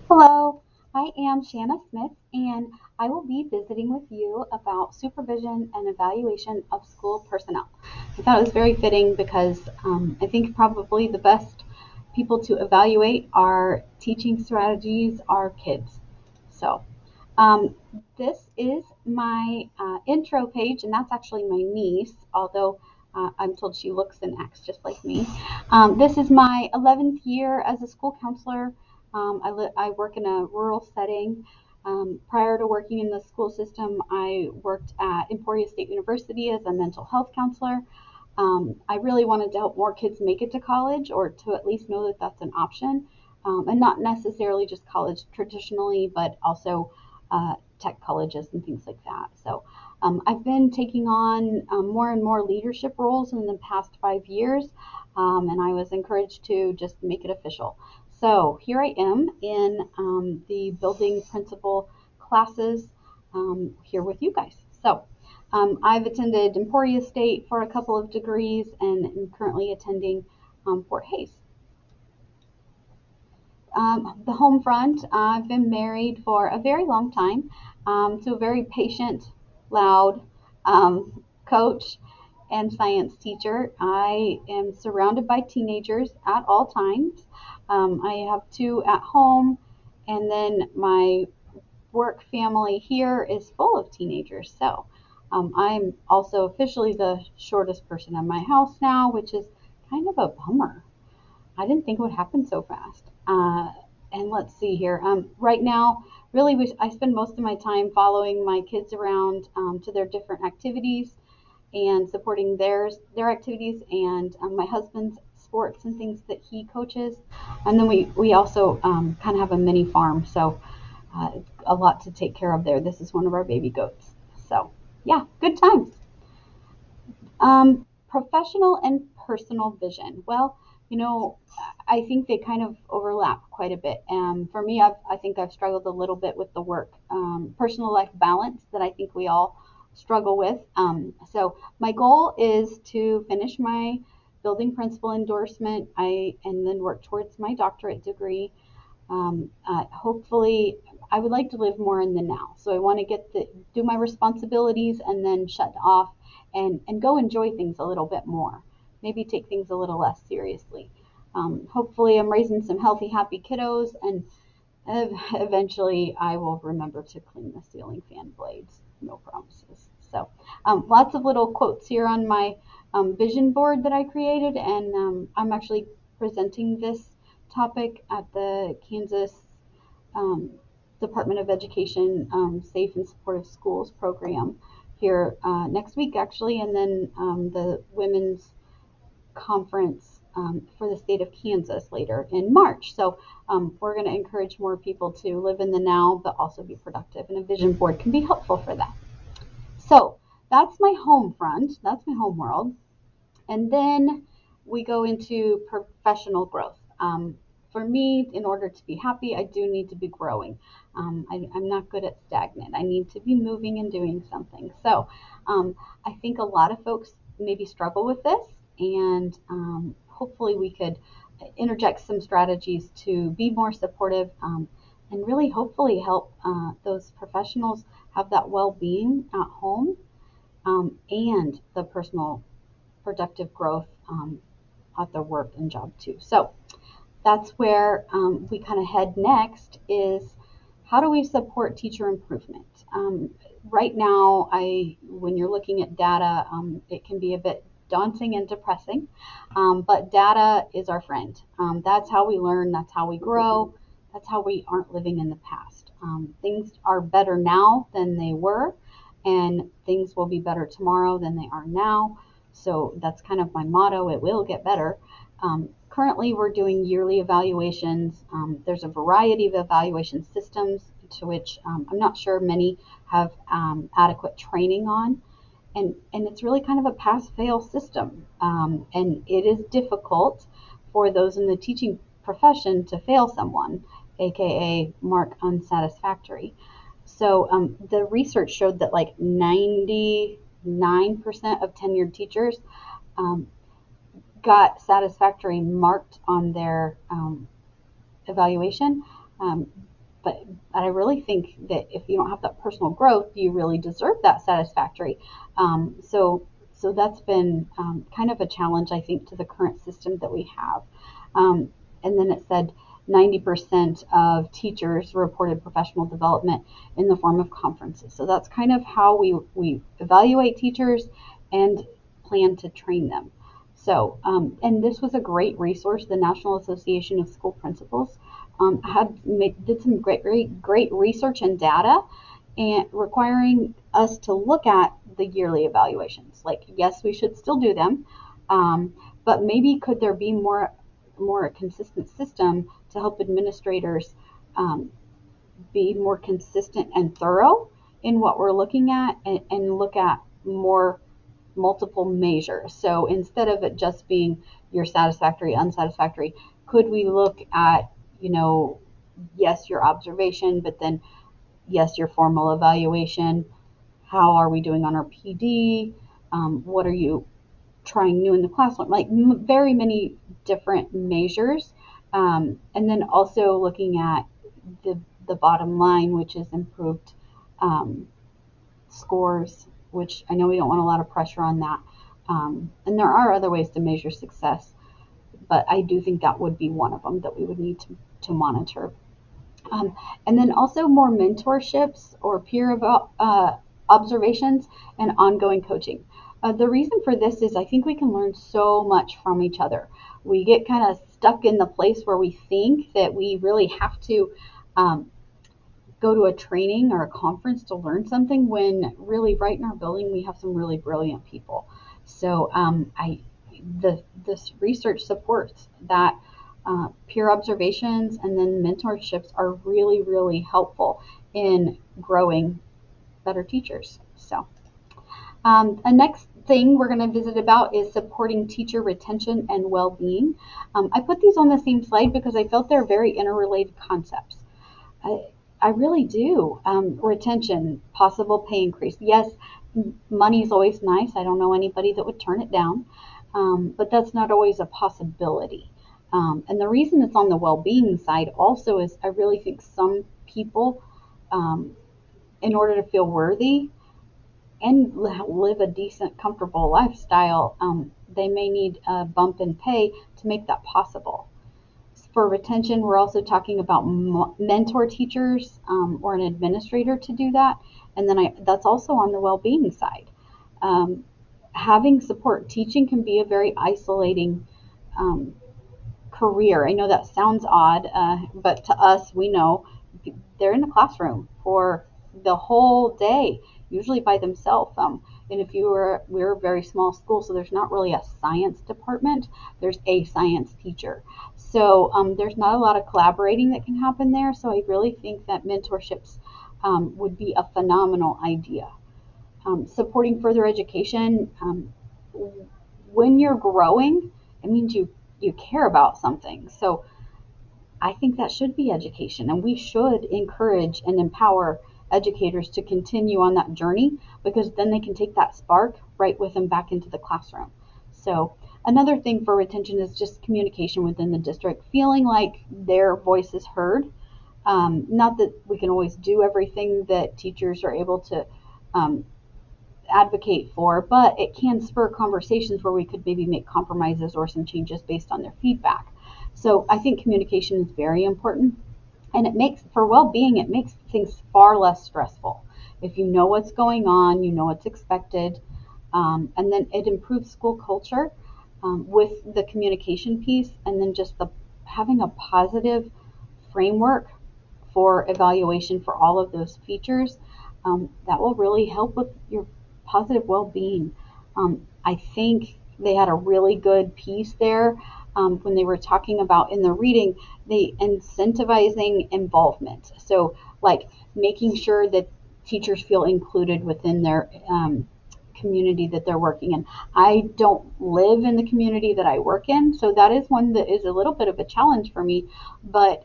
Hello, I am Shanna Smith, and I will be visiting with you about supervision and evaluation of school personnel. I thought it was very fitting because I think probably the best people to evaluate our teaching strategies are kids. So, um, this is my intro page, and that's actually my niece, although I'm told she looks and acts just like me. This is my 11th year as a school counselor. I work in a rural setting. Prior to working in the school system, I worked at Emporia State University as a mental health counselor. I really wanted to help more kids make it to college or to at least know that that's an option, and not necessarily just college traditionally, but also tech colleges and things like that. So I've been taking on more and more leadership roles in the past 5 years, and I was encouraged to just make it official. So here I am in the building principal classes here with you guys. So I've attended Emporia State for a couple of degrees and am currently attending Fort Hays. The home front, I've been married for a very long time to a very patient, loud coach and science teacher. I am surrounded by teenagers at all times. I have two at home, and then my work family here is full of teenagers. So I'm also officially the shortest person in my house now, which is kind of a bummer. I didn't think it would happen so fast. And let's see here. Right now, really, I spend most of my time following my kids around to their different activities and supporting their activities and my husband's sports and things that he coaches. And then we also kind of have a mini farm, so a lot to take care of there. This is one of our baby goats. So yeah, good times. Professional and personal vision. Well, you know, I think they kind of overlap quite a bit. For me, I think I've struggled a little bit with the work personal life balance that I think we all struggle with. So my goal is to finish my building principal endorsement. And then work towards my doctorate degree. Hopefully, I would like to live more in the now. So I want to do my responsibilities and then shut off and go enjoy things a little bit more. Maybe take things a little less seriously. Hopefully, I'm raising some healthy, happy kiddos, and eventually I will remember to clean the ceiling fan blades. No promises. So, lots of little quotes here on my vision board that I created, and I'm actually presenting this topic at the Kansas um, Department of Education Safe and Supportive Schools program here next week, actually, and then the Women's Conference for the state of Kansas later in March. So we're going to encourage more people to live in the now, but also be productive, and a vision board can be helpful for that. So that's my home front, that's my home world. And then we go into professional growth. For me, in order to be happy, I do need to be growing. I'm not good at stagnant. I need to be moving and doing something. So I think a lot of folks maybe struggle with this, and hopefully we could interject some strategies to be more supportive and really hopefully help those professionals have that well-being at home and the personal productive growth at their work and job too. So that's where we kind of head next is how do we support teacher improvement? Right now, when you're looking at data, it can be a bit daunting and depressing, but data is our friend. That's how we learn, that's how we grow, that's how we aren't living in the past. Things are better now than they were, and things will be better tomorrow than they are now. So that's kind of my motto. It will get better. Currently, we're doing yearly evaluations. There's a variety of evaluation systems to which I'm not sure many have adequate training on. And it's really kind of a pass fail system. And it is difficult for those in the teaching profession to fail someone, aka mark unsatisfactory. So the research showed that like 99% of tenured teachers um, got satisfactory marked on their evaluation. Um, but I really think that if you don't have that personal growth, you really deserve that satisfactory. So that's been kind of a challenge, I think, to the current system that we have. And then it said 90% of teachers reported professional development in the form of conferences. So that's kind of how we evaluate teachers and plan to train them. So, and this was a great resource. The National Association of School Principals did some great research and data, and requiring us to look at the yearly evaluations. Like, yes, we should still do them, but maybe could there be more consistent system to help administrators be more consistent and thorough in what we're looking at, and look at more multiple measures. So instead of it just being your satisfactory, unsatisfactory, could we look at, yes, your observation, but then yes, your formal evaluation. How are we doing on our PD? What are you trying new in the classroom? Like very many different measures. And then also looking at the bottom line, which is improved scores, which I know we don't want a lot of pressure on that. And there are other ways to measure success, but I do think that would be one of them that we would need to monitor. And then also more mentorships or peer observations and ongoing coaching. The reason for this is I think we can learn so much from each other. We get kind of stuck in the place where we think that we really have to go to a training or a conference to learn something, when really right in our building we have some really brilliant people. So this research supports that peer observations and then mentorships are really, really helpful in growing better teachers. So the next thing we're going to visit about is supporting teacher retention and well-being. I put these on the same slide because I felt they're very interrelated concepts. I really do. Retention, possible pay increase. Yes, money is always nice. I don't know anybody that would turn it down, but that's not always a possibility. And the reason it's on the well-being side also is I really think some people, in order to feel worthy and live a decent, comfortable lifestyle, they may need a bump in pay to make that possible. For retention, we're also talking about mentor teachers or an administrator to do that. And then that's also on the well-being side. Having support teaching can be a very isolating career. I know that sounds odd, but to us, we know they're in the classroom for the whole day, usually by themselves. And if we're a very small school, so there's not really a science department. There's a science teacher. So there's not a lot of collaborating that can happen there. So I really think that mentorships would be a phenomenal idea. Supporting further education. When you're growing, it means you care about something. So I think that should be education, and we should encourage and empower educators to continue on that journey, because then they can take that spark right with them back into the classroom. So another thing for retention is just communication within the district, feeling like their voice is heard. Not that we can always do everything that teachers are able to advocate for, but it can spur conversations where we could maybe make compromises or some changes based on their feedback. So I think communication is very important, and for well-being, it makes things far less stressful. If you know what's going on, you know what's expected, and then it improves school culture with the communication piece, and then just having a positive framework for evaluation for all of those features. That will really help with your positive well-being. I think they had a really good piece there when they were talking about in the reading, the incentivizing involvement. So like making sure that teachers feel included within their community that they're working in. I don't live in the community that I work in, so that is one that is a little bit of a challenge for me, but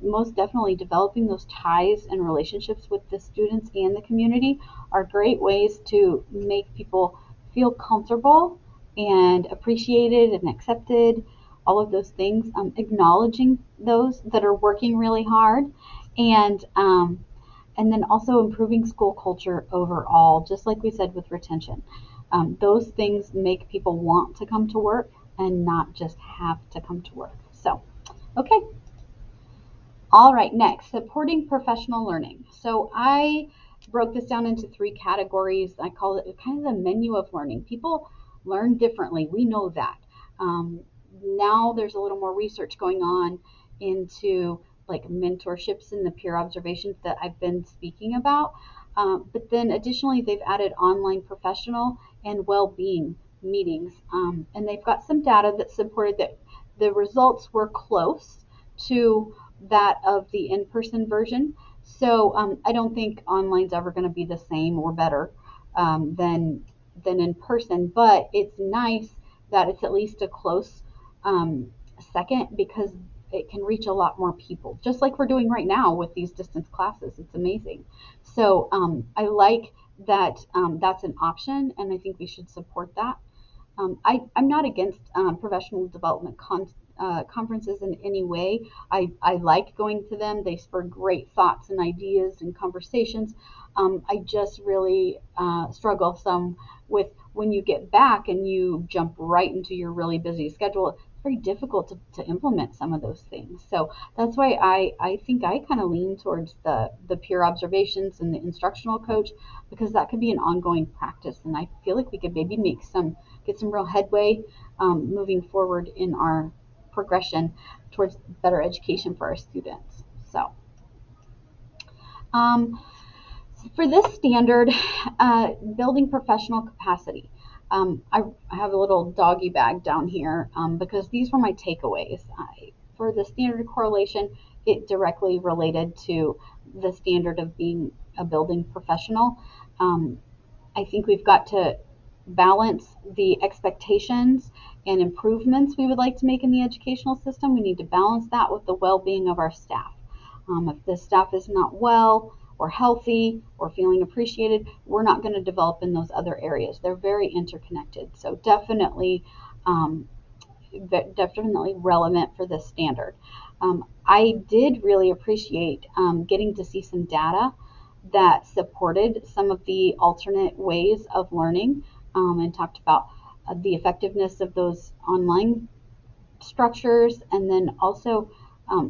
most definitely developing those ties and relationships with the students and the community are great ways to make people feel comfortable and appreciated and accepted, all of those things, acknowledging those that are working really hard, And then also improving school culture overall, just like we said with retention. Those things make people want to come to work and not just have to come to work. So, okay. All right, next, supporting professional learning. So I broke this down into three categories. I call it kind of the menu of learning. People learn differently. We know that. Um, Now there's a little more research going on into like mentorships and the peer observations that I've been speaking about. But then additionally, they've added online professional and well-being meetings. And they've got some data that supported that the results were close to that of the in-person version. So I don't think online's ever going to be the same or better than in person, but it's nice that it's at least a close um, second because it can reach a lot more people, just like we're doing right now with these distance classes. It's amazing. So I like that that's an option, and I think we should support that. I'm not against professional development conferences in any way. I like going to them. They spur great thoughts and ideas and conversations. I just really struggle some with when you get back and you jump right into your really busy schedule. It's very difficult to implement some of those things. So that's why I think I kind of lean towards the peer observations and the instructional coach because that could be an ongoing practice. And I feel like we could maybe get some real headway moving forward in our progression towards better education for our students. So um, for this standard, building professional capacity, I have a little doggy bag down here because these were my takeaways. For the standard correlation, it directly related to the standard of being a building professional. Um, I think we've got to balance the expectations and improvements we would like to make in the educational system. We need to balance that with the well-being of our staff. If the staff is not well or healthy or feeling appreciated, we're not going to develop in those other areas. They're very interconnected. So um, definitely relevant for this standard. I did really appreciate getting to see some data that supported some of the alternate ways of learning and talked about the effectiveness of those online structures and then also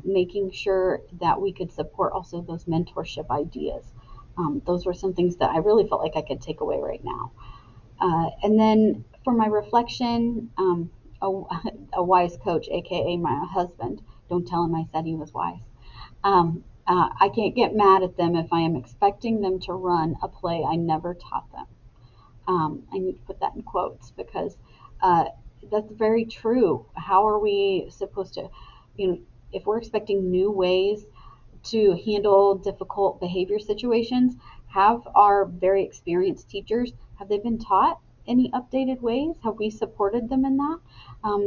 making sure that we could support also those mentorship ideas. Those were some things that I really felt like I could take away right now. And then for my reflection, a wise coach, aka my husband, don't tell him I said he was wise. I can't get mad at them if I am expecting them to run a play I never taught them. I need to put that in quotes because uh, that's very true. How are we supposed to, you know, if we're expecting new ways to handle difficult behavior situations, have our very experienced teachers, have they been taught any updated ways? Have we supported them in that?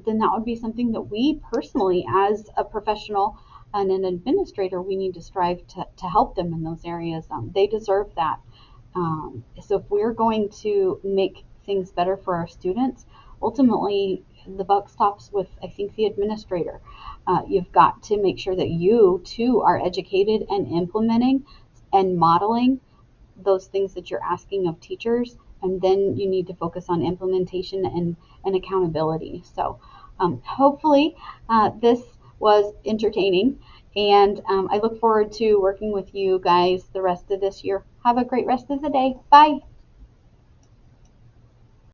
Then that would be something that we personally, as a professional and an administrator, we need to strive to help them in those areas. They deserve that. So if we're going to make things better for our students, ultimately the buck stops with, I think, the administrator. You've got to make sure that you too are educated and implementing and modeling those things that you're asking of teachers, and then you need to focus on implementation and accountability. So hopefully this was entertaining, and I look forward to working with you guys the rest of this year. Have a great rest of the day. Bye.